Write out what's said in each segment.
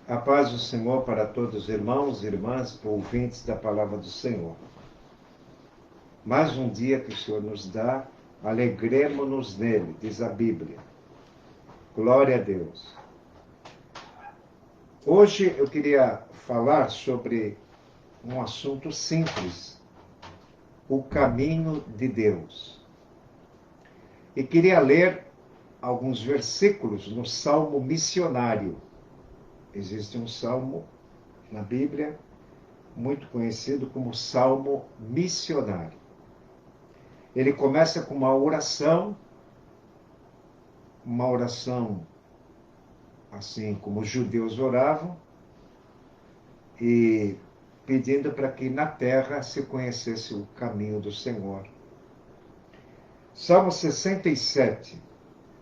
A paz do Senhor para todos os irmãos e irmãs, ouvintes da palavra do Senhor. Mais um dia que o Senhor nos dá, alegremo-nos nele, diz a Bíblia. Glória a Deus. Hoje eu queria falar sobre um assunto simples, o caminho de Deus. E queria ler alguns versículos no Salmo missionário. Existe um salmo na Bíblia muito conhecido como Salmo missionário. Ele começa com uma oração assim como os judeus oravam, e pedindo para que na terra se conhecesse o caminho do Senhor. Salmo 67.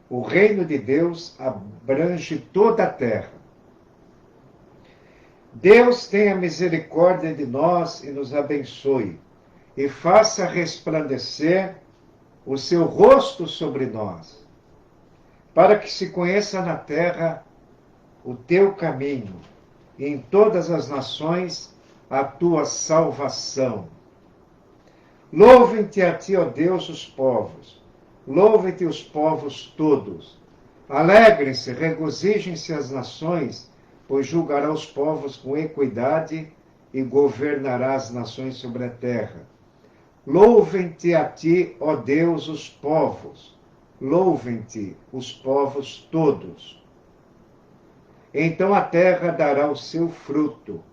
O reino de Deus abrange toda a terra. Deus tenha misericórdia de nós e nos abençoe, e faça resplandecer o seu rosto sobre nós, para que se conheça na terra o teu caminho, e em todas as nações a tua salvação. Louvem-te a ti, ó Deus, os povos, louvem-te os povos todos. Alegrem-se, regozijem-se as nações, pois julgará os povos com equidade e governará as nações sobre a terra. Louvem-te a ti, ó Deus, os povos, louvem-te os povos todos. Então a terra dará o seu fruto,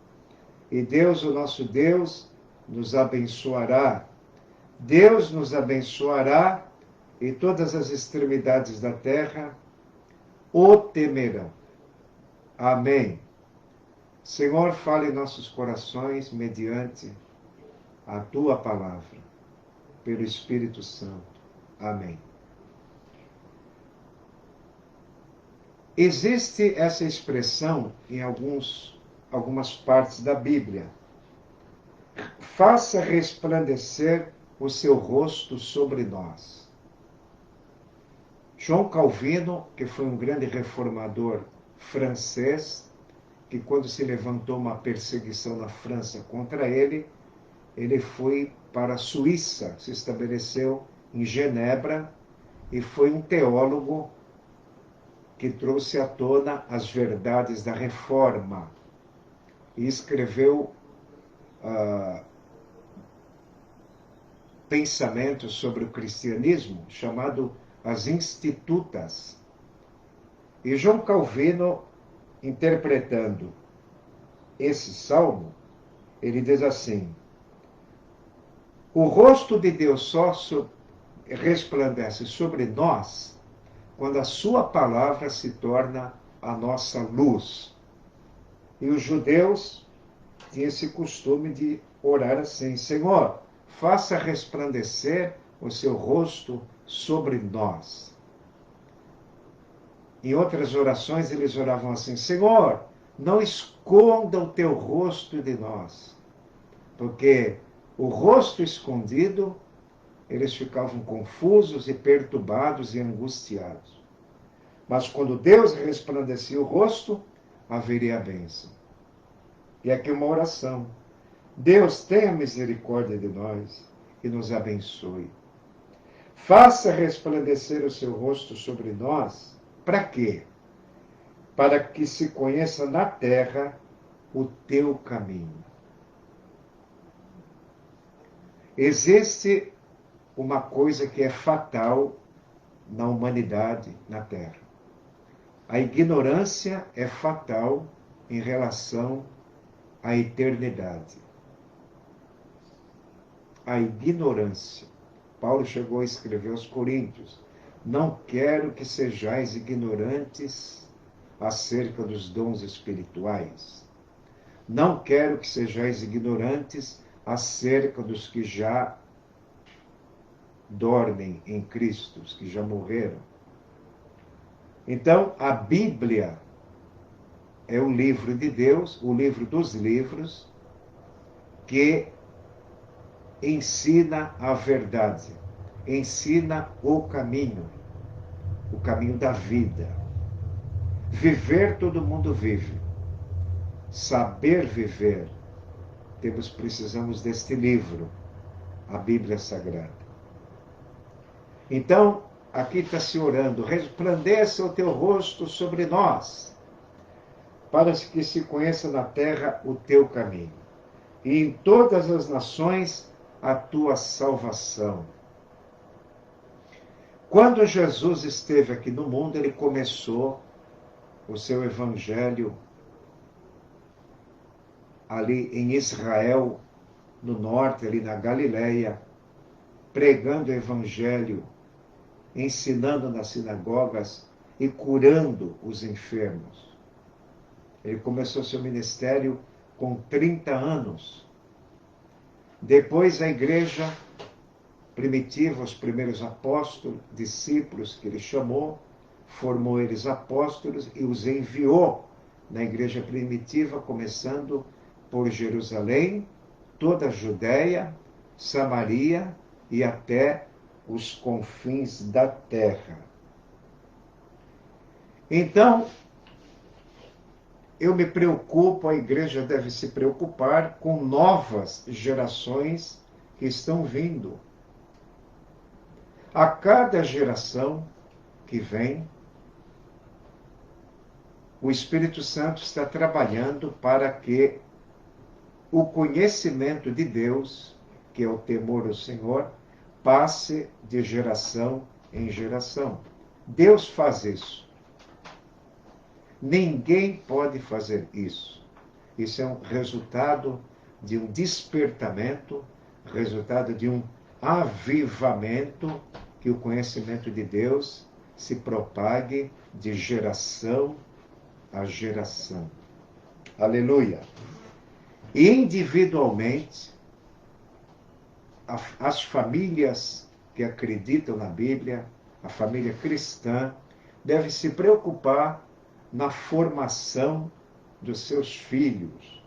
e Deus, o nosso Deus, nos abençoará. Deus nos abençoará, e todas as extremidades da terra o temerão. Amém. Senhor, fale em nossos corações mediante a tua palavra, pelo Espírito Santo. Amém. Existe essa expressão em algumas partes da Bíblia. Faça resplandecer o seu rosto sobre nós. João Calvino, que foi um grande reformador francês, que quando se levantou uma perseguição na França contra ele, ele foi para a Suíça, se estabeleceu em Genebra, e foi um teólogo que trouxe à tona as verdades da Reforma, e escreveu pensamentos sobre o cristianismo, chamado As Institutas. E João Calvino, interpretando esse salmo, ele diz assim: o rosto de Deus só resplandece sobre nós quando a sua palavra se torna a nossa luz. E os judeus tinham esse costume de orar assim: Senhor, faça resplandecer o seu rosto sobre nós. Em outras orações eles oravam assim: Senhor, não esconda o teu rosto de nós. Porque o rosto escondido, eles ficavam confusos e perturbados e angustiados. Mas quando Deus resplandecia o rosto, haveria a bênção. E aqui uma oração: Deus tenha misericórdia de nós e nos abençoe. Faça resplandecer o seu rosto sobre nós. Para quê? Para que se conheça na terra o teu caminho. Existe uma coisa que é fatal na humanidade, na terra. A ignorância é fatal em relação à eternidade. A ignorância. Paulo chegou a escrever aos Coríntios: não quero que sejais ignorantes acerca dos dons espirituais. Não quero que sejais ignorantes acerca dos que já dormem em Cristo, os que já morreram. Então, a Bíblia é o livro de Deus, o livro dos livros, que ensina a verdade, ensina o caminho da vida. Viver todo mundo vive, saber viver, precisamos deste livro, a Bíblia Sagrada. Então, aqui está se orando: resplandeça o teu rosto sobre nós, para que se conheça na terra o teu caminho, e em todas as nações a tua salvação. Quando Jesus esteve aqui no mundo, ele começou o seu evangelho ali em Israel, no norte, ali na Galileia, pregando o evangelho, ensinando nas sinagogas e curando os enfermos. Ele começou seu ministério com 30 anos. Depois a igreja primitiva, os primeiros apóstolos, discípulos que ele chamou, formou eles apóstolos e os enviou na igreja primitiva, começando por Jerusalém, toda a Judéia, Samaria e até os confins da terra. Então, eu me preocupo, a igreja deve se preocupar com novas gerações que estão vindo. A cada geração que vem, o Espírito Santo está trabalhando para que o conhecimento de Deus, que é o temor ao Senhor, passe de geração em geração. Deus faz isso. Ninguém pode fazer isso. Isso é um resultado de um despertamento, resultado de um avivamento, que o conhecimento de Deus se propague de geração a geração. Aleluia! E individualmente, as famílias que acreditam na Bíblia, a família cristã, deve se preocupar na formação dos seus filhos,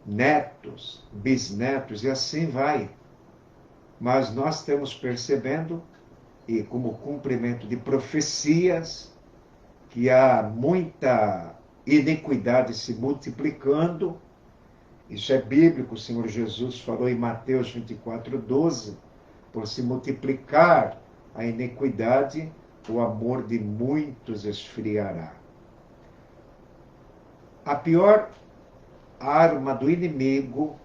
netos, bisnetos, e assim vai. Mas nós estamos percebendo, e como cumprimento de profecias, que há muita iniquidade se multiplicando. Isso é bíblico, o Senhor Jesus falou em Mateus 24:12, por se multiplicar a iniquidade, o amor de muitos esfriará. A pior arma do inimigo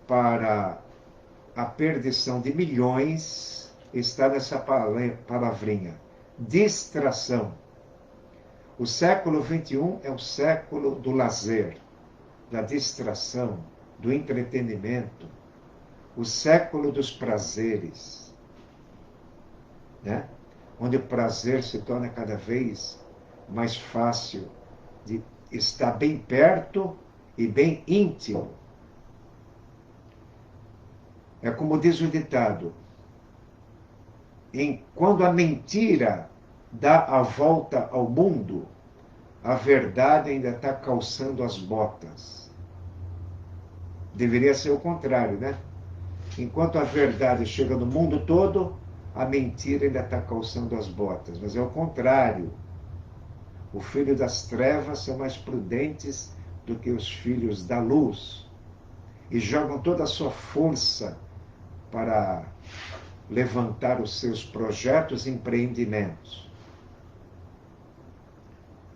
para a perdição de milhões está nessa palavrinha: distração. O século XXI é o século do lazer, da distração, do entretenimento, o século dos prazeres, né? Onde o prazer se torna cada vez mais fácil de estar bem perto e bem íntimo. É como diz o ditado: quando a mentira dá a volta ao mundo, a verdade ainda está calçando as botas. Deveria ser o contrário, né? Enquanto a verdade chega no mundo todo, a mentira ainda está calçando as botas. Mas é o contrário. Os filhos das trevas são mais prudentes do que os filhos da luz, e jogam toda a sua força para levantar os seus projetos e empreendimentos.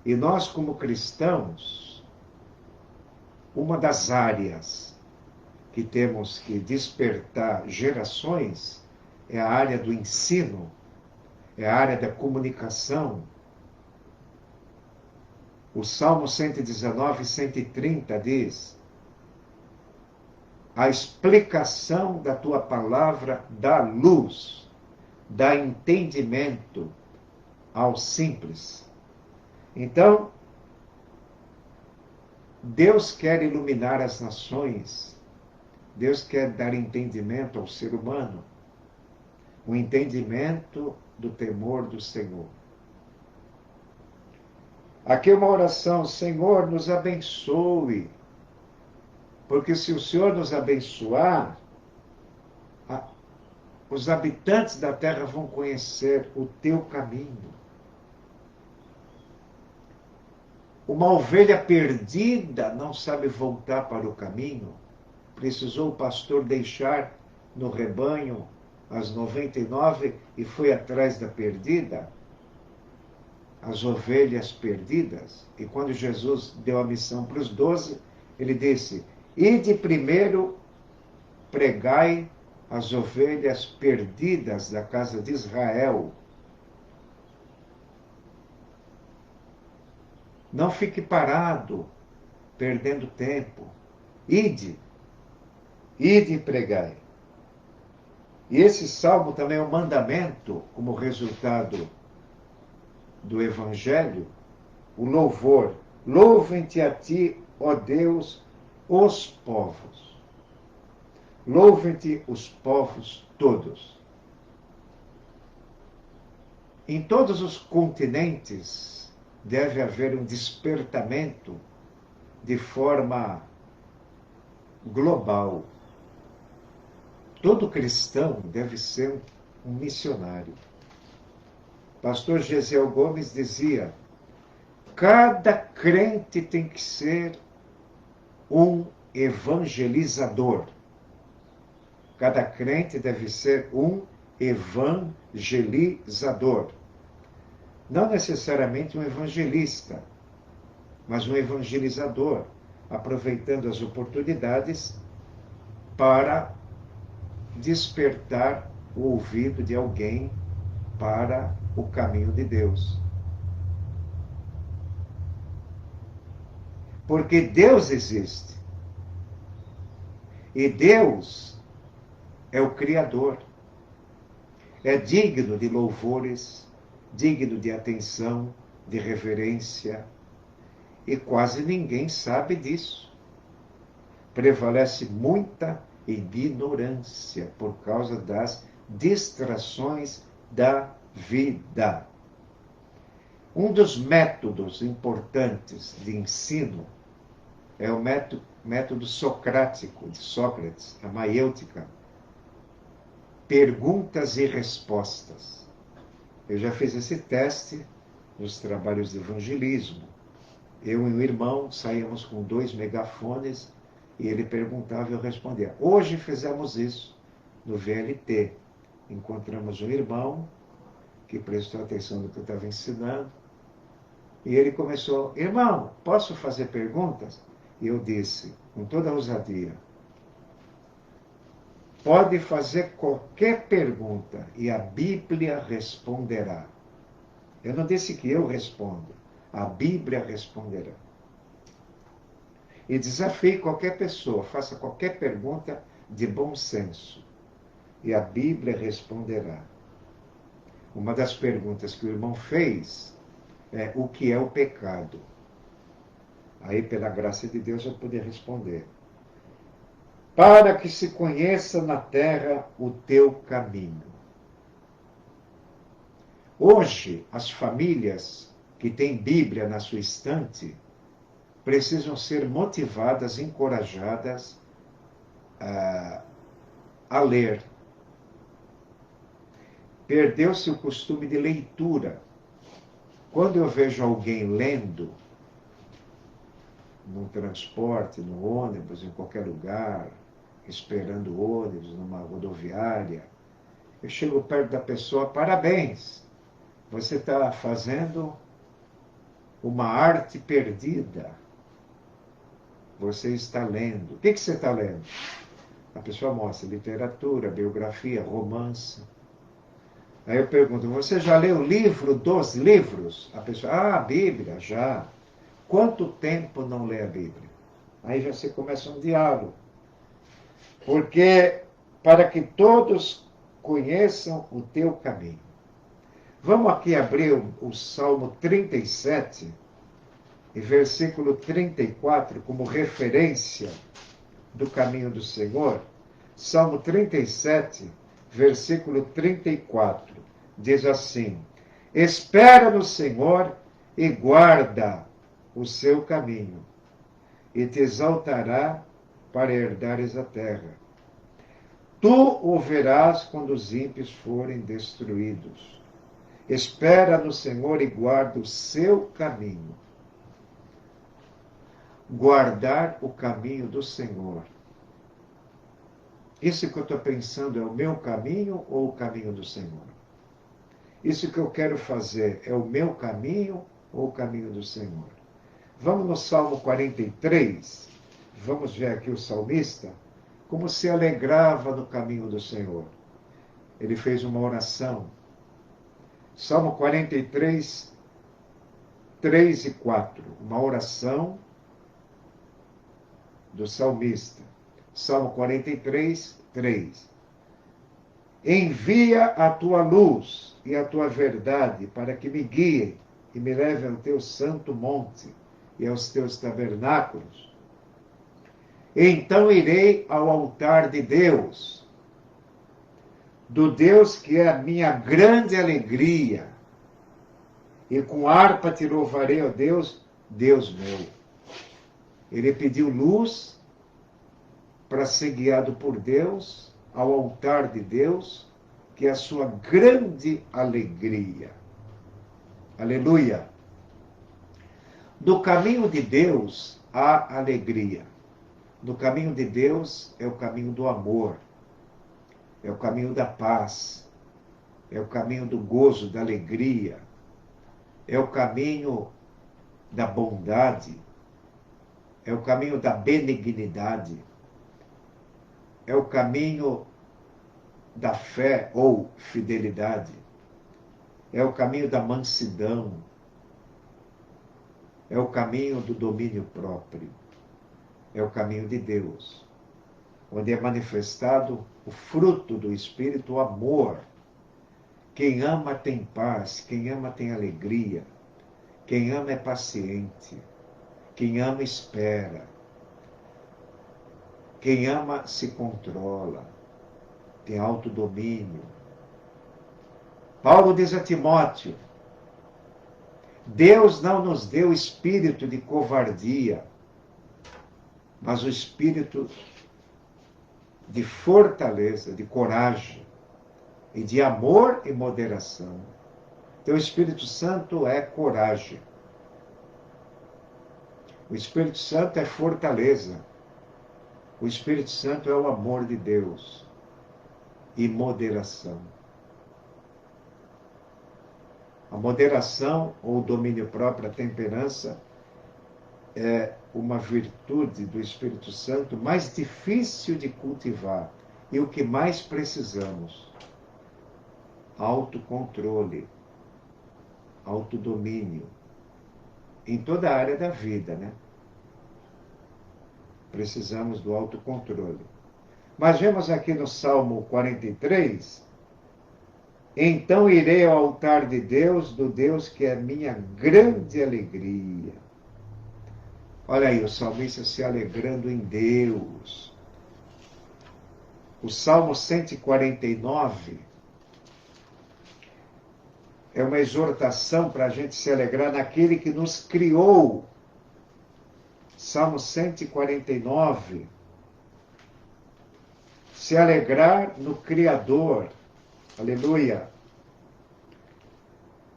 E nós, como cristãos, uma das áreas que temos que despertar gerações é a área do ensino, é a área da comunicação. O Salmo 119, 130 diz: a explicação da tua palavra dá luz, dá entendimento ao simples. Então, Deus quer iluminar as nações, Deus quer dar entendimento ao ser humano, o entendimento do temor do Senhor. Aqui é uma oração: Senhor, nos abençoe, porque se o Senhor nos abençoar, os habitantes da terra vão conhecer o teu caminho. Uma ovelha perdida não sabe voltar para o caminho. Precisou o pastor deixar no rebanho as 99 e foi atrás da perdida, as ovelhas perdidas. E quando Jesus deu a missão para os 12, ele disse: ide primeiro, pregai as ovelhas perdidas da casa de Israel. Não fique parado, perdendo tempo. Ide e pregai. E esse salmo também é um mandamento, como resultado do Evangelho, o louvor. Louvem-te a ti, ó Deus, os povos. Louvem-te os povos todos. Em todos os continentes deve haver um despertamento de forma global. Todo cristão deve ser um missionário. Pastor Gesiel Gomes dizia: cada crente tem que ser um evangelizador. Cada crente deve ser um evangelizador. Não necessariamente um evangelista, mas um evangelizador, aproveitando as oportunidades para despertar o ouvido de alguém para o caminho de Deus. Porque Deus existe. E Deus é o Criador. É digno de louvores, digno de atenção, de reverência. E quase ninguém sabe disso. Prevalece muita ignorância por causa das distrações da vida. Um dos métodos importantes de ensino é o método socrático de Sócrates, a maiêutica. Perguntas e respostas. Eu já fiz esse teste nos trabalhos de evangelismo. Eu e um irmão saíamos com 2 megafones e ele perguntava e eu respondia. Hoje fizemos isso no VLT. Encontramos um irmão que prestou atenção no que eu estava ensinando e ele começou: irmão, posso fazer perguntas? E eu disse, com toda a ousadia, pode fazer qualquer pergunta e a Bíblia responderá. Eu não disse que eu respondo, a Bíblia responderá. E desafie qualquer pessoa, faça qualquer pergunta de bom senso e a Bíblia responderá. Uma das perguntas que o irmão fez é: o que é o pecado? Aí, pela graça de Deus, eu pude responder: para que se conheça na terra o teu caminho. Hoje, as famílias que têm Bíblia na sua estante precisam ser motivadas, encorajadas a ler. Perdeu-se o costume de leitura. Quando eu vejo alguém lendo, num transporte, no ônibus, em qualquer lugar, esperando o ônibus, numa rodoviária, eu chego perto da pessoa: parabéns, você está fazendo uma arte perdida. Você está lendo. O que você está lendo? A pessoa mostra literatura, biografia, romance. Aí eu pergunto: você já leu o livro dos livros? A pessoa: a Bíblia, já. Quanto tempo não lê a Bíblia? Aí já se começa um diálogo. Porque para que todos conheçam o teu caminho. Vamos aqui abrir o Salmo 37, e versículo 34, como referência do caminho do Senhor. Salmo 37, versículo 34, diz assim: espera no Senhor e guarda o seu caminho, e te exaltará para herdares a terra. Tu o verás quando os ímpios forem destruídos. Espera no Senhor e guarda o seu caminho. guardar o caminho do Senhor. Isso que eu estou pensando é o meu caminho ou o caminho do Senhor? Isso que eu quero fazer é o meu caminho ou o caminho do Senhor? Vamos no Salmo 43. Vamos ver aqui o salmista, como se alegrava no caminho do Senhor. Ele fez uma oração. Salmo 43, 3 e 4. Uma oração do salmista. Salmo 43, 3. Envia a tua luz e a tua verdade para que me guiem e me levem ao teu santo monte e aos teus tabernáculos. Então irei ao altar de Deus, do Deus que é a minha grande alegria, e com harpa te louvarei, ó Deus, Deus meu. Ele pediu luz para ser guiado por Deus, ao altar de Deus, que é a sua grande alegria. Aleluia! Do caminho de Deus há alegria. No caminho de Deus é o caminho do amor, é o caminho da paz, é o caminho do gozo, da alegria, é o caminho da bondade, é o caminho da benignidade, é o caminho da fé ou fidelidade, é o caminho da mansidão, é o caminho do domínio próprio. É o caminho de Deus, onde é manifestado o fruto do Espírito, o amor. Quem ama tem paz, quem ama tem alegria, quem ama é paciente, quem ama espera, quem ama se controla, tem autodomínio. Paulo diz a Timóteo, Deus não nos deu espírito de covardia, mas o espírito de fortaleza, de coragem, e de amor e moderação. Então o Espírito Santo é coragem. O Espírito Santo é fortaleza. O Espírito Santo é o amor de Deus e moderação. A moderação ou o domínio próprio, a temperança, é uma virtude do Espírito Santo mais difícil de cultivar e o que mais precisamos. Autocontrole, autodomínio, em toda a área da vida, né? Precisamos do autocontrole. Mas vemos aqui no Salmo 43, então irei ao altar de Deus, do Deus que é minha grande alegria. Olha aí, o salmista se alegrando em Deus. O Salmo 149 é uma exortação para a gente se alegrar naquele que nos criou. Salmo 149. Se alegrar no Criador. Aleluia.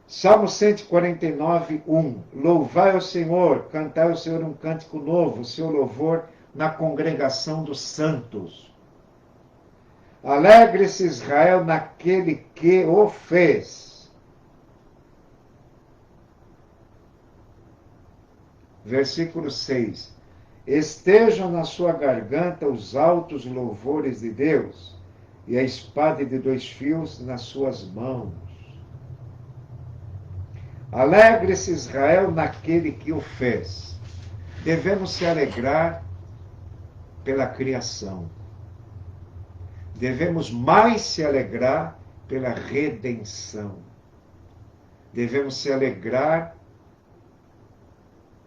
Salmo 149, 1. Louvai ao Senhor, cantai ao Senhor um cântico novo, o seu louvor na congregação dos santos. Alegre-se Israel naquele que o fez. Versículo 6. Estejam na sua garganta os altos louvores de Deus, e a espada de 2 fios nas suas mãos. Alegre-se Israel naquele que o fez. Devemos se alegrar pela criação. Devemos mais se alegrar pela redenção. Devemos se alegrar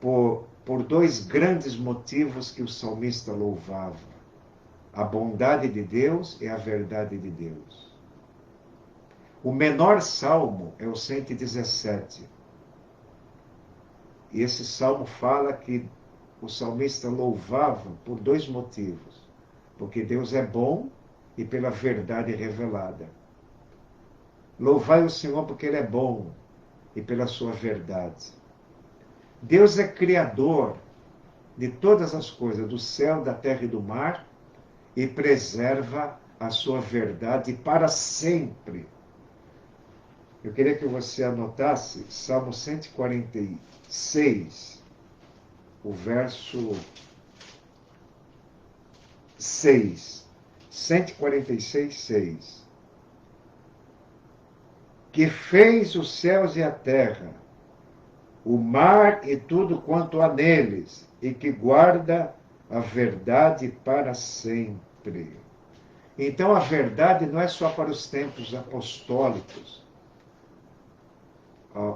por 2 grandes motivos que o salmista louvava: a bondade de Deus e a verdade de Deus. O menor salmo é o 117. E esse salmo fala que o salmista louvava por 2 motivos: porque Deus é bom e pela verdade revelada. Louvai o Senhor porque Ele é bom e pela sua verdade. Deus é criador de todas as coisas, do céu, da terra e do mar, e preserva a sua verdade para sempre. Eu queria que você anotasse Salmo 146, o verso 6. 146, 6. Que fez os céus e a terra, o mar e tudo quanto há neles, e que guarda a verdade para sempre. Então a verdade não é só para os tempos apostólicos.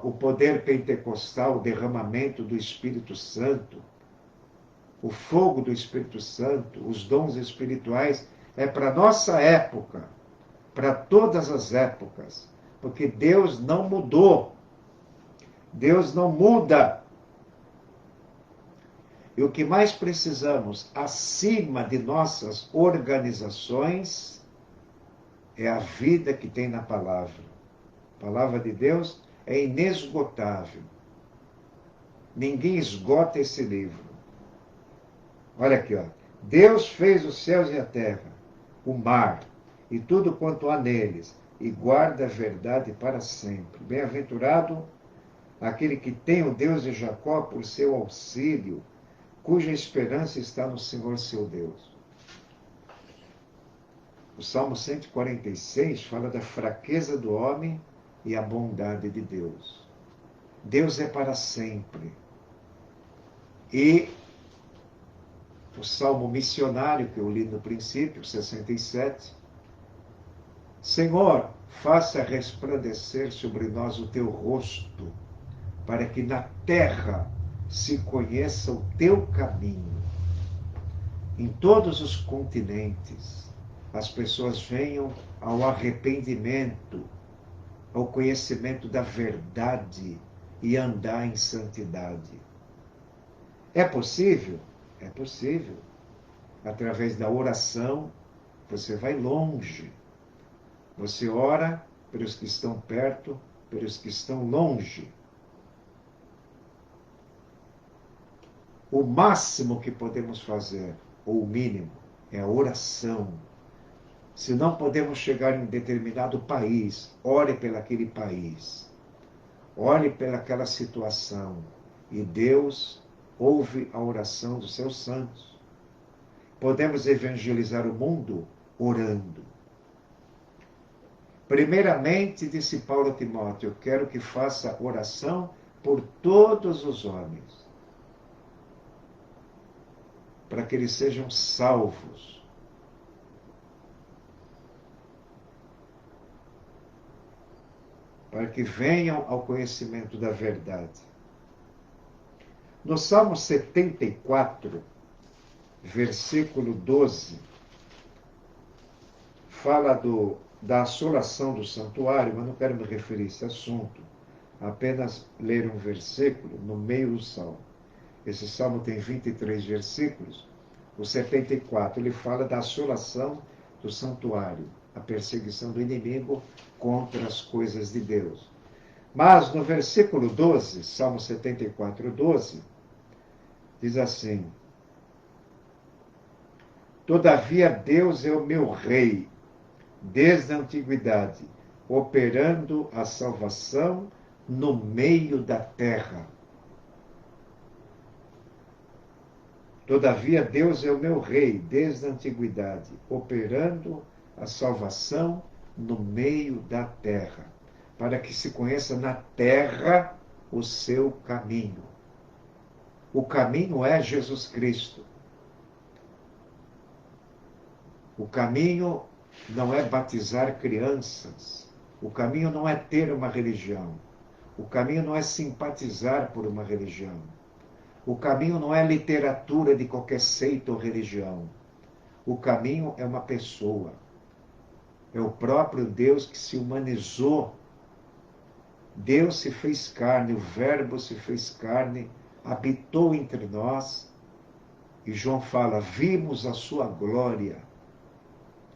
O poder pentecostal, o derramamento do Espírito Santo, o fogo do Espírito Santo, os dons espirituais, é para a nossa época, para todas as épocas, porque Deus não mudou. Deus não muda. E o que mais precisamos, acima de nossas organizações, é a vida que tem na palavra. A palavra de Deus é inesgotável. Ninguém esgota esse livro. Olha aqui, ó. Deus fez os céus e a terra, o mar e tudo quanto há neles, e guarda a verdade para sempre. Bem-aventurado aquele que tem o Deus de Jacó por seu auxílio, cuja esperança está no Senhor seu Deus. O Salmo 146 fala da fraqueza do homem e a bondade de Deus. Deus é para sempre. E o Salmo missionário que eu li no princípio, 67, Senhor, faça resplandecer sobre nós o teu rosto, para que na terra se conheça o teu caminho. Em todos os continentes, as pessoas venham ao arrependimento, ao conhecimento da verdade e andar em santidade. É possível? É possível. Através da oração, você vai longe. Você ora pelos que estão perto, pelos que estão longe. O máximo que podemos fazer, ou o mínimo, é a oração. Se não podemos chegar em um determinado país, ore pelaquele país. Ore pelaquela situação. E Deus ouve a oração dos seus santos. Podemos evangelizar o mundo orando. Primeiramente, disse Paulo a Timóteo, eu quero que faça oração por todos os homens, para que eles sejam salvos. Para que venham ao conhecimento da verdade. No Salmo 74, versículo 12, fala da assolação do santuário, mas não quero me referir a esse assunto, apenas ler um versículo no meio do Salmo. Esse Salmo tem 23 versículos. O 74, ele fala da assolação do santuário, a perseguição do inimigo contra as coisas de Deus. Mas no versículo 12, Salmo 74, 12, diz assim: Todavia Deus é o meu rei, desde a antiguidade, operando a salvação no meio da terra. Todavia Deus é o meu rei, desde a antiguidade, operando a salvação no meio da terra, para que se conheça na terra o seu caminho. O caminho é Jesus Cristo. O caminho não é batizar crianças. O caminho não é ter uma religião. O caminho não é simpatizar por uma religião. O caminho não é literatura de qualquer seita ou religião. O caminho é uma pessoa. É o próprio Deus que se humanizou. Deus se fez carne, o Verbo se fez carne, habitou entre nós. E João fala, vimos a sua glória.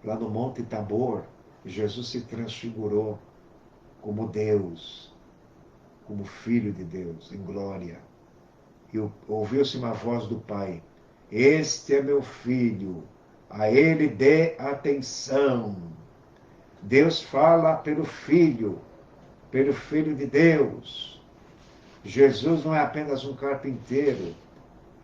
Lá no Monte Tabor, Jesus se transfigurou como Deus, como Filho de Deus, em glória. E ouviu-se uma voz do Pai: Este é meu filho, a ele dê atenção. Deus fala pelo Filho de Deus. Jesus não é apenas um carpinteiro,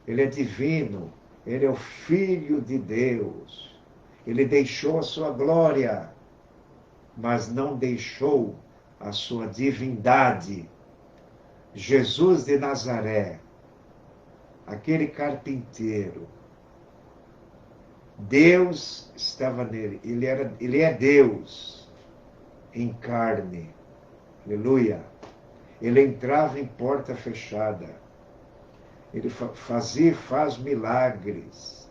ele é divino, ele é o Filho de Deus. Ele deixou a sua glória, mas não deixou a sua divindade. Jesus de Nazaré, aquele carpinteiro, Deus estava nele, ele é Deus em carne, aleluia. Ele entrava em porta fechada, ele faz milagres,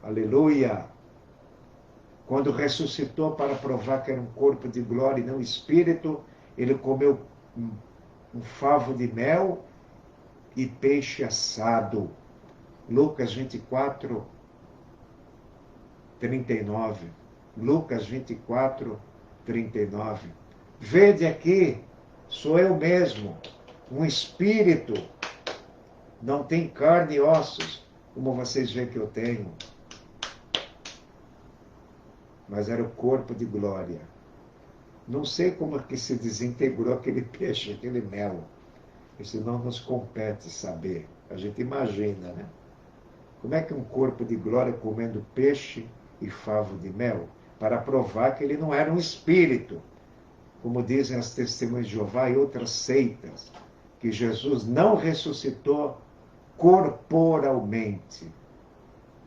aleluia. Quando ressuscitou para provar que era um corpo de glória e não espírito, ele comeu um favo de mel e peixe assado. Lucas 24, 39. Lucas 24, 39. Vede aqui, sou eu mesmo, um espírito, não tem carne e ossos, como vocês veem que eu tenho. Mas era o corpo de glória. Não sei como é que se desintegrou aquele peixe, aquele mel. Isso não nos compete saber. A gente imagina, né? Como é que um corpo de glória comendo peixe e favo de mel? Para provar que ele não era um espírito. Como dizem as testemunhas de Jeová e outras seitas, que Jesus não ressuscitou corporalmente.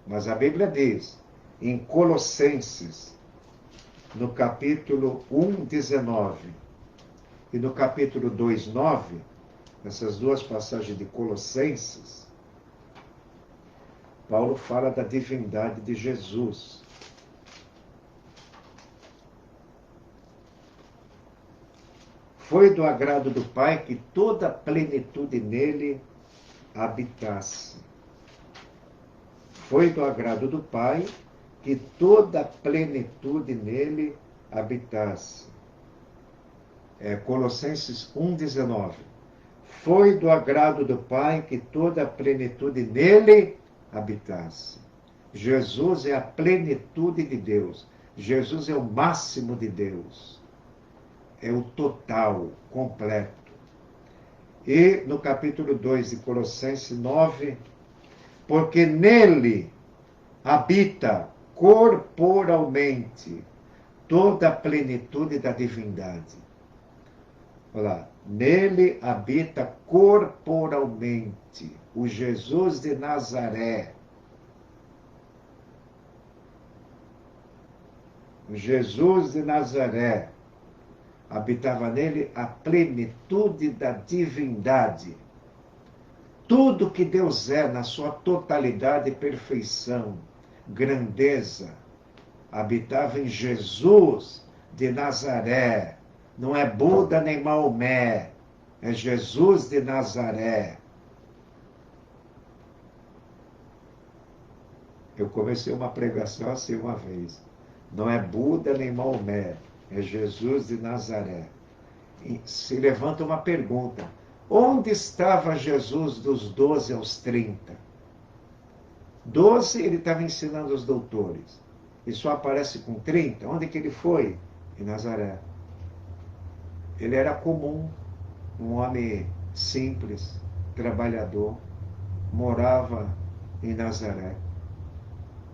Mas a Bíblia diz, em Colossenses, no capítulo 1, 19, e no capítulo 2, 9, nessas duas passagens de Colossenses, Paulo fala da divindade de Jesus. Foi do agrado do Pai que toda a plenitude nele habitasse. Foi do agrado do Pai que toda a plenitude nele habitasse. Colossenses 1,19. Foi do agrado do Pai que toda a plenitude nele habitasse. Jesus é a plenitude de Deus. Jesus é o máximo de Deus. É o total, completo. E no capítulo 2 de Colossenses 9, porque nele habita corporalmente toda a plenitude da divindade. Olha lá, nele habita corporalmente o Jesus de Nazaré. O Jesus de Nazaré. Habitava nele a plenitude da divindade. Tudo que Deus é na sua totalidade e perfeição, grandeza, habitava em Jesus de Nazaré. Não é Buda nem Maomé, é Jesus de Nazaré. Eu comecei uma pregação assim uma vez. Não é Buda nem Maomé, é Jesus de Nazaré. E se levanta uma pergunta. Onde estava Jesus dos 12 aos 30? 12 ele estava ensinando os doutores. E só aparece com 30. Onde que ele foi? Em Nazaré. Ele era comum, um homem simples, trabalhador, morava em Nazaré,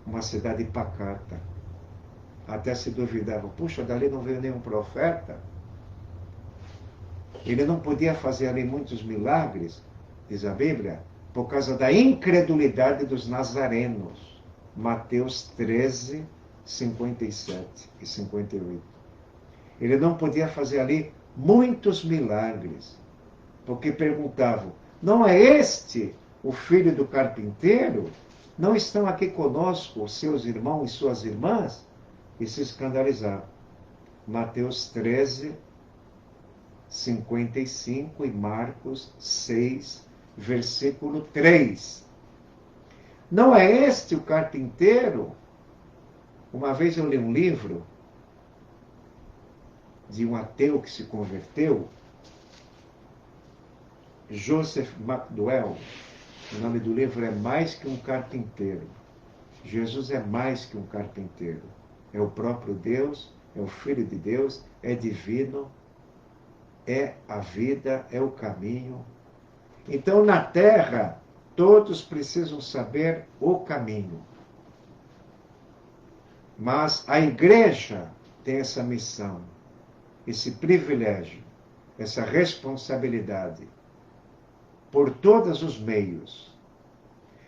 uma cidade pacata. Até se duvidava, puxa, dali não veio nenhum profeta? Ele não podia fazer ali muitos milagres, diz a Bíblia, por causa da incredulidade dos nazarenos. Mateus 13, 57 e 58. Ele não podia fazer ali muitos milagres, porque perguntavam, não é este o filho do carpinteiro? Não estão aqui conosco os seus irmãos e suas irmãs? E se escandalizaram. Mateus 13, 55 e Marcos 6, versículo 3. Não é este o carpinteiro? Uma vez eu li um livro de um ateu que se converteu, Joseph McDowell, O nome do livro é Mais que um Carpinteiro. Jesus é mais que um carpinteiro. É o próprio Deus, é o Filho de Deus, é divino, é a vida, é o caminho. Então, na Terra, todos precisam saber o caminho. Mas a Igreja tem essa missão, esse privilégio, essa responsabilidade, por todos os meios.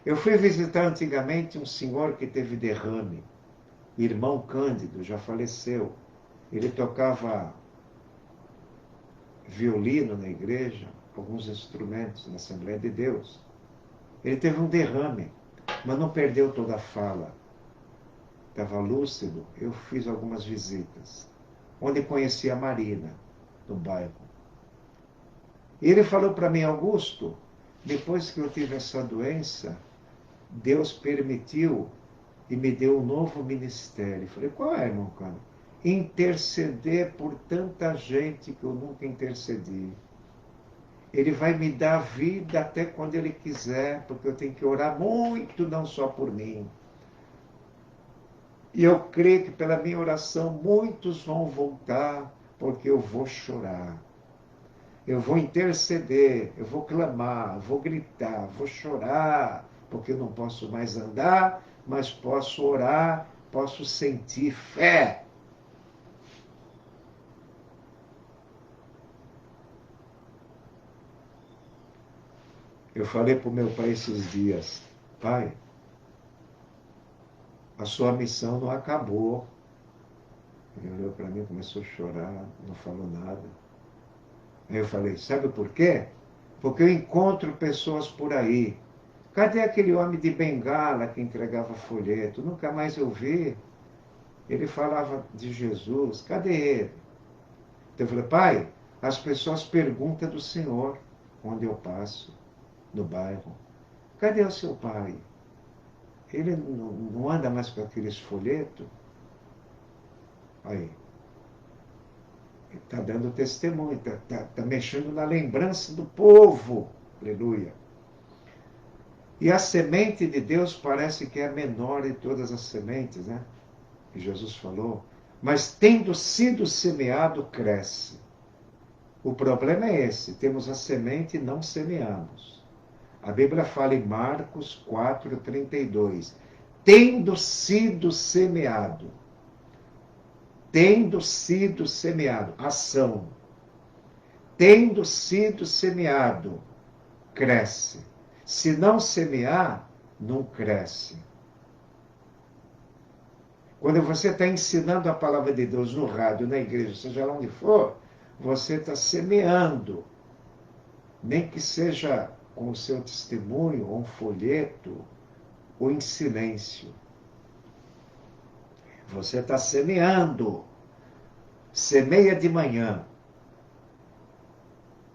Eu fui visitar antigamente um senhor que teve derrame, irmão Cândido, já faleceu. Ele tocava violino na igreja, alguns instrumentos na Assembleia de Deus. Ele teve um derrame, mas não perdeu toda a fala. Estava lúcido. Eu fiz algumas visitas, onde conheci a Marina, no bairro. E ele falou para mim: Augusto, depois que eu tive essa doença, Deus permitiu e me deu um novo ministério. Eu falei: qual é, irmão Cano? Interceder por tanta gente que eu nunca intercedi. Ele vai me dar vida até quando Ele quiser, porque eu tenho que orar muito, não só por mim. E eu creio que pela minha oração muitos vão voltar, porque eu vou chorar. Eu vou interceder, eu vou clamar, vou gritar, vou chorar, porque eu não posso mais andar, mas posso orar, posso sentir fé. Eu falei para o meu pai esses dias: pai, a sua missão não acabou. Ele olhou para mim, começou a chorar, não falou nada. Aí eu falei: sabe por quê? Porque eu encontro pessoas por aí. Cadê aquele homem de bengala que entregava folheto? Nunca mais eu vi. Ele falava de Jesus. Cadê ele? Então eu falei: pai, as pessoas perguntam do Senhor onde eu passo, no bairro. Cadê o seu pai? Ele não anda mais com aqueles folhetos? Aí. Ele está dando testemunho, está mexendo na lembrança do povo. Aleluia. E a semente de Deus parece que é a menor de todas as sementes, né? Que Jesus falou. Mas tendo sido semeado, cresce. O problema é esse: temos a semente e não semeamos. A Bíblia fala em Marcos 4:32. Tendo sido semeado. Tendo sido semeado. Ação. Tendo sido semeado, cresce. Se não semear, não cresce. Quando você está ensinando a palavra de Deus no rádio, na igreja, seja lá onde for, você está semeando. Nem que seja com o seu testemunho, ou um folheto, ou em silêncio. Você está semeando. Semeia de manhã,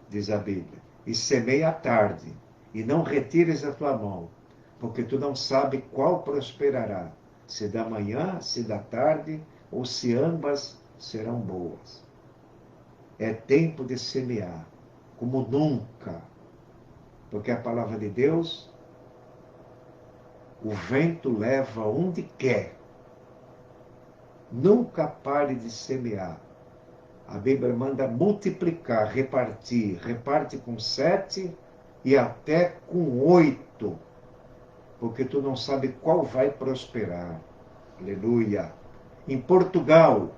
diz a Bíblia, e semeia à tarde, e não retires a tua mão, porque tu não sabe qual prosperará, se da manhã, se da tarde, ou se ambas serão boas. É tempo de semear, como nunca, porque a palavra de Deus, o vento leva onde quer. Nunca pare de semear. A Bíblia manda multiplicar, repartir. Reparte com 7 e até com 8. Porque tu não sabe qual vai prosperar. Aleluia. Em Portugal,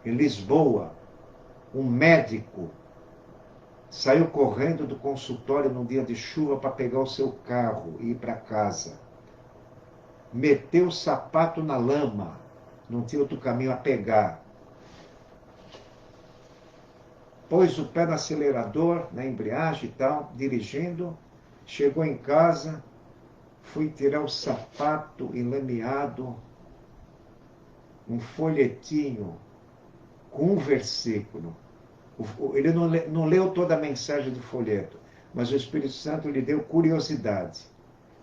em Lisboa, um médico saiu correndo do consultório num dia de chuva para pegar o seu carro e ir para casa. Meteu o sapato na lama. Não tinha outro caminho a pegar. Pôs o pé no acelerador, na embreagem e tal, dirigindo. Chegou em casa, fui tirar o sapato enlameado, um folhetinho com um versículo. Ele não leu toda a mensagem do folheto, mas o Espírito Santo lhe deu curiosidade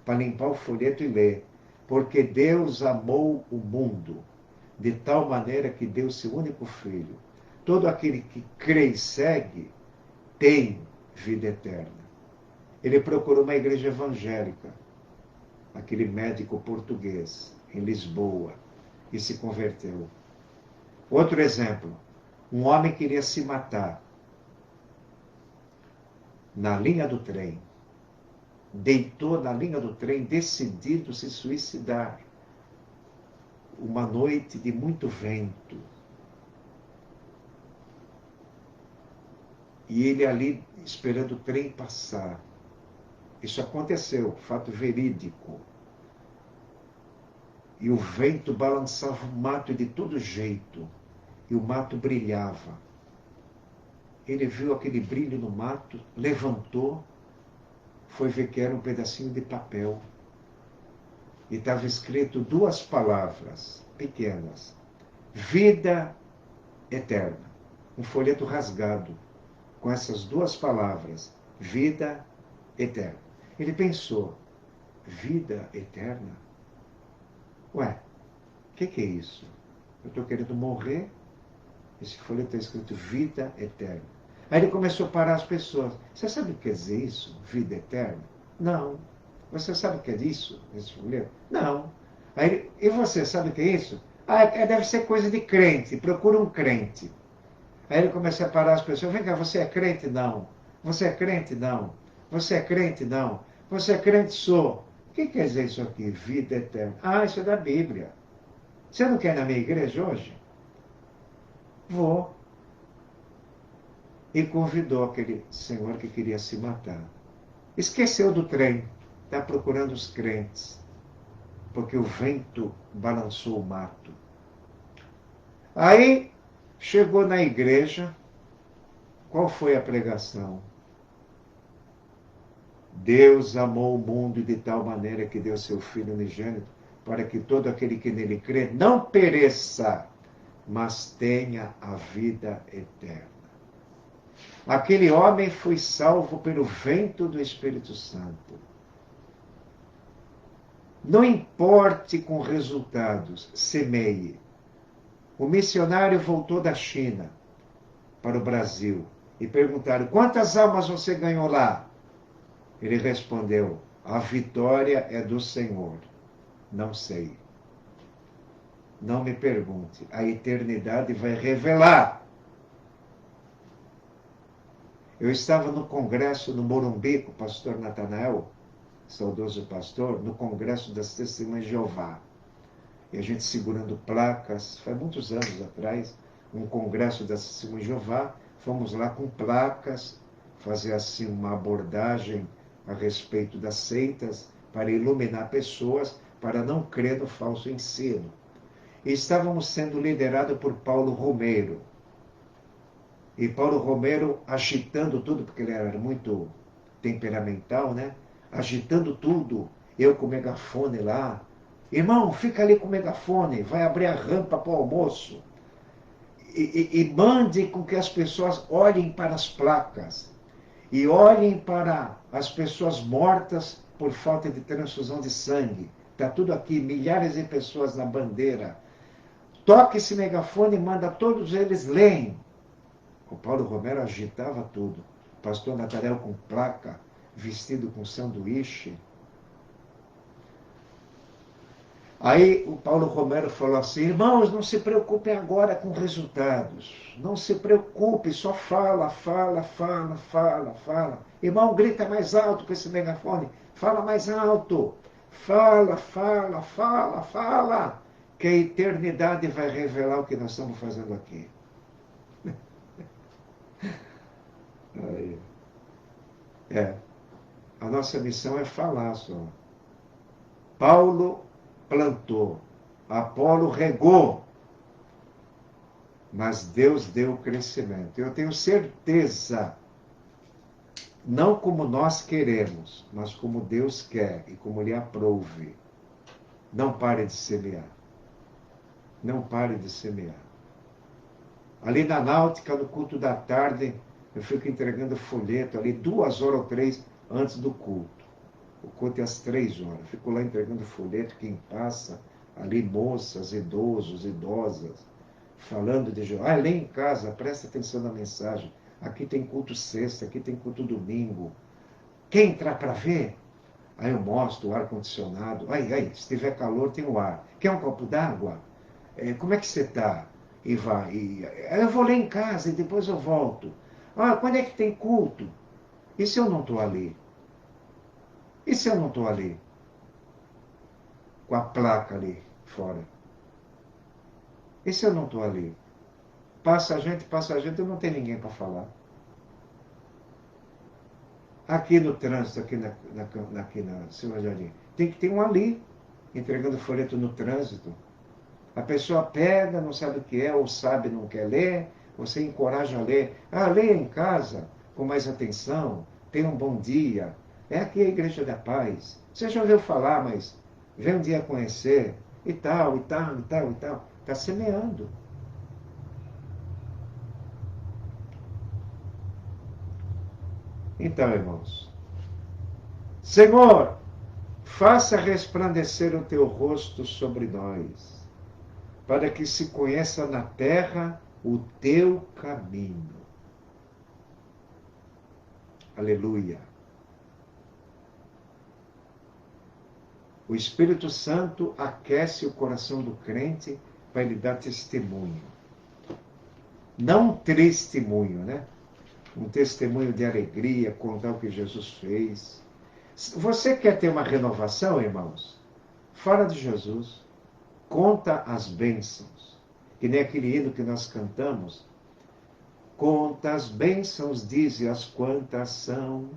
para limpar o folheto e ler. Porque Deus amou o mundo de tal maneira que deu seu único filho. Todo aquele que crê e segue tem vida eterna. Ele procurou uma igreja evangélica, aquele médico português, em Lisboa, e se converteu. Outro exemplo, um homem queria se matar na linha do trem. Deitou na linha do trem, decidido se suicidar. Uma noite de muito vento. E ele ali esperando o trem passar. Isso aconteceu, fato verídico. E o vento balançava o mato de todo jeito. E o mato brilhava. Ele viu aquele brilho no mato, levantou, foi ver que era um pedacinho de papel. E estava escrito duas palavras pequenas. Vida eterna. Um folheto rasgado com essas duas palavras. Vida eterna. Ele pensou, vida eterna? Ué, o que é isso? Eu estou querendo morrer? Esse folheto está escrito vida eterna. Aí ele começou a parar as pessoas. Você sabe o que quer dizer isso? Vida eterna? Não. Você sabe o que é isso? Esse folheto? Não. Aí, e você sabe o que é isso? Ah, deve ser coisa de crente. Procura um crente. Aí ele começou a parar as pessoas. Vem cá, você é crente? Não. Você é crente? Não. Você é crente? Não. Você é crente? Sou. O que quer dizer isso aqui? Vida eterna. Ah, isso é da Bíblia. Você não quer ir na minha igreja hoje? Vou. E convidou aquele senhor que queria se matar. Esqueceu do trem. Está procurando os crentes. Porque o vento balançou o mato. Aí, chegou na igreja. Qual foi a pregação? Deus amou o mundo de tal maneira que deu seu Filho unigênito, para que todo aquele que nele crê não pereça, mas tenha a vida eterna. Aquele homem foi salvo pelo vento do Espírito Santo. Não importe com resultados, semeie. O missionário voltou da China para o Brasil e perguntaram, quantas almas você ganhou lá? Ele respondeu, a vitória é do Senhor. Não sei. Não me pergunte. A eternidade vai revelar. Eu estava no congresso no Morumbi com o pastor Natanael, saudoso pastor, no congresso das Testemunhas de Jeová. E a gente segurando placas, faz muitos anos atrás, um congresso das Testemunhas de Jeová, fomos lá com placas, fazer assim uma abordagem a respeito das seitas, para iluminar pessoas, para não crer no falso ensino. E estávamos sendo liderados por Paulo Romeiro. E Paulo Romeiro agitando tudo, porque ele era muito temperamental, né? Agitando tudo. Eu com o megafone lá. Irmão, fica ali com o megafone, vai abrir a rampa para o almoço. E mande com que as pessoas olhem para as placas. E olhem para as pessoas mortas por falta de transfusão de sangue. Está tudo aqui, milhares de pessoas na bandeira. Toque esse megafone e manda todos eles lerem. O Paulo Romero agitava tudo. O pastor Natanael com placa, vestido com sanduíche. Aí o Paulo Romero falou assim, irmãos, não se preocupem agora com resultados. Não se preocupe, só fala, fala, fala, fala, fala. Irmão, grita mais alto com esse megafone. Fala mais alto. Fala, fala, fala, fala. Que a eternidade vai revelar o que nós estamos fazendo aqui. A nossa missão é falar só. Paulo plantou, Apolo regou, mas Deus deu o crescimento. Eu tenho certeza, não como nós queremos, mas como Deus quer e como lhe aprouve. Não pare de semear. Não pare de semear. Ali na Náutica, no culto da tarde, eu fico entregando folheto ali 2 horas ou 3 antes do culto. O culto é às 3 horas. Fico lá entregando folheto, quem passa, ali moças, idosos, idosas, falando de Jesus. Ah, lê em casa, presta atenção na mensagem. Aqui tem culto sexta, aqui tem culto domingo. Quer entrar para ver? Aí eu mostro o ar-condicionado. Aí, se tiver calor, tem o ar. Quer um copo d'água? Como é que você está? E vai. Eu vou ler em casa e depois eu volto. Quando é que tem culto? E se eu não estou ali? E se eu não estou ali? Com a placa ali fora. E se eu não estou ali? Passa a gente, eu não tenho ninguém para falar. Aqui no trânsito, aqui na Silva Jardim, tem que ter um ali, entregando folheto no trânsito. A pessoa pega, não sabe o que é, ou sabe, não quer ler, você encoraja a ler. Leia em casa, com mais atenção, tenha um bom dia. É aqui a Igreja da Paz. Você já ouviu falar, mas vem um dia conhecer, e tal, e tal, e tal, e tal. Está semeando. Então, irmãos, Senhor, faça resplandecer o teu rosto sobre nós, para que se conheça na terra o teu caminho. Aleluia. O Espírito Santo aquece o coração do crente para ele dar testemunho. Não um testemunho, né? Um testemunho de alegria, contar o que Jesus fez. Você quer ter uma renovação, irmãos? Fala de Jesus. Conta as bênçãos. Que nem aquele hino que nós cantamos. Conta as bênçãos, dize-as quantas são,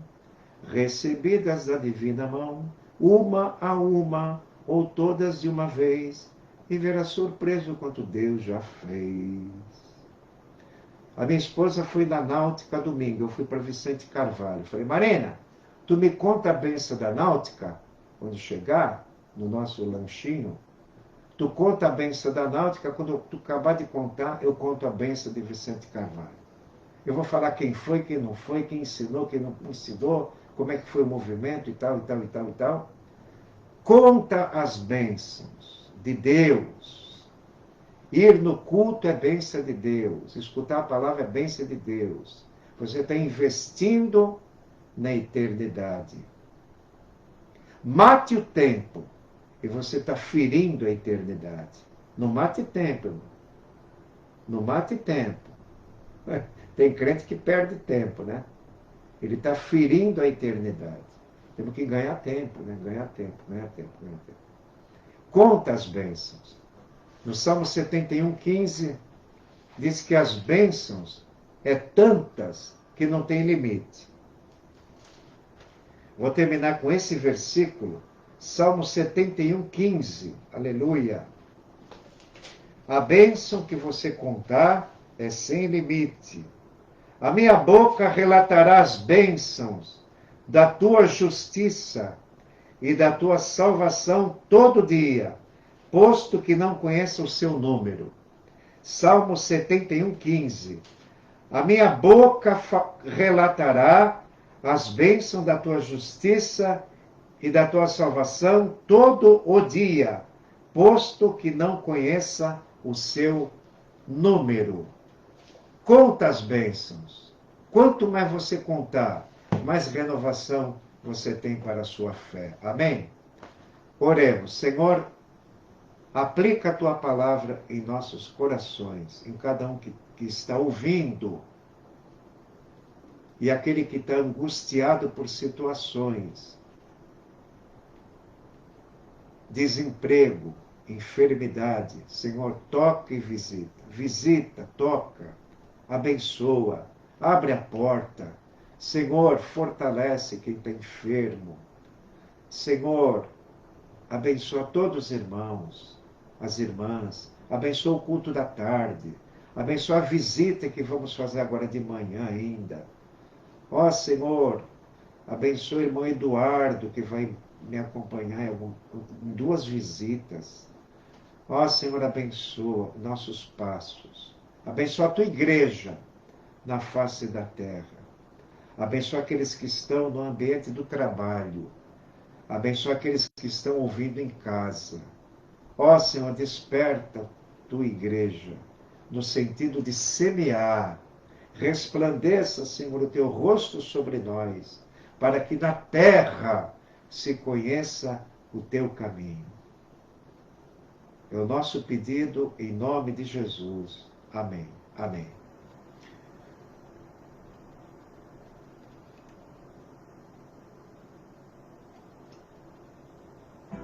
recebidas da divina mão, uma a uma, ou todas de uma vez, e verá surpreso quanto Deus já fez. A minha esposa foi na Náutica domingo, eu fui para Vicente Carvalho. Falei, Marina, tu me conta a benção da Náutica, quando chegar, no nosso lanchinho. Tu conta a benção da Náutica, quando tu acabar de contar, eu conto a benção de Vicente Carvalho. Eu vou falar quem foi, quem não foi, quem ensinou, quem não ensinou, como é que foi o movimento e tal, e tal, e tal, e tal. Conta as bênçãos de Deus. Ir no culto é bênção de Deus. Escutar a palavra é bênção de Deus. Você está investindo na eternidade. Mate o tempo e você está ferindo a eternidade. Não mate tempo, irmão. Não mate tempo. Tem crente que perde tempo, né? Ele está ferindo a eternidade. Temos que ganhar tempo, né? Ganhar tempo. Conta as bênçãos. No Salmo 71:15, diz que as bênçãos é tantas que não tem limite. Vou terminar com esse versículo, Salmo 71:15. Aleluia. A bênção que você contar é sem limite. A minha boca relatará as bênçãos da tua justiça e da tua salvação todo dia, posto que não conheça o seu número. Salmo 71:15. A minha boca relatará as bênçãos da tua justiça e da tua salvação todo o dia, posto que não conheça o seu número. Conta as bênçãos. Quanto mais você contar, mais renovação você tem para a sua fé. Amém? Oremos. Senhor, aplica a tua palavra em nossos corações, em cada um que está ouvindo, e aquele que está angustiado por situações, desemprego, enfermidade. Senhor, toca e visita. Visita, toca, abençoa, abre a porta. Senhor, fortalece quem está enfermo. Senhor, abençoa todos os irmãos, as irmãs. Abençoa o culto da tarde. Abençoa a visita que vamos fazer agora de manhã ainda. Ó Senhor, abençoa o irmão Eduardo, que vai me acompanhar em 2 visitas. Ó Senhor, abençoa nossos passos. Abençoa a tua igreja na face da terra. Abençoa aqueles que estão no ambiente do trabalho. Abençoa aqueles que estão ouvindo em casa. Ó Senhor, desperta a tua igreja no sentido de semear. Resplandeça, Senhor, o teu rosto sobre nós. para que na terra se conheça o teu caminho. É o nosso pedido em nome de Jesus. Amém. Amém.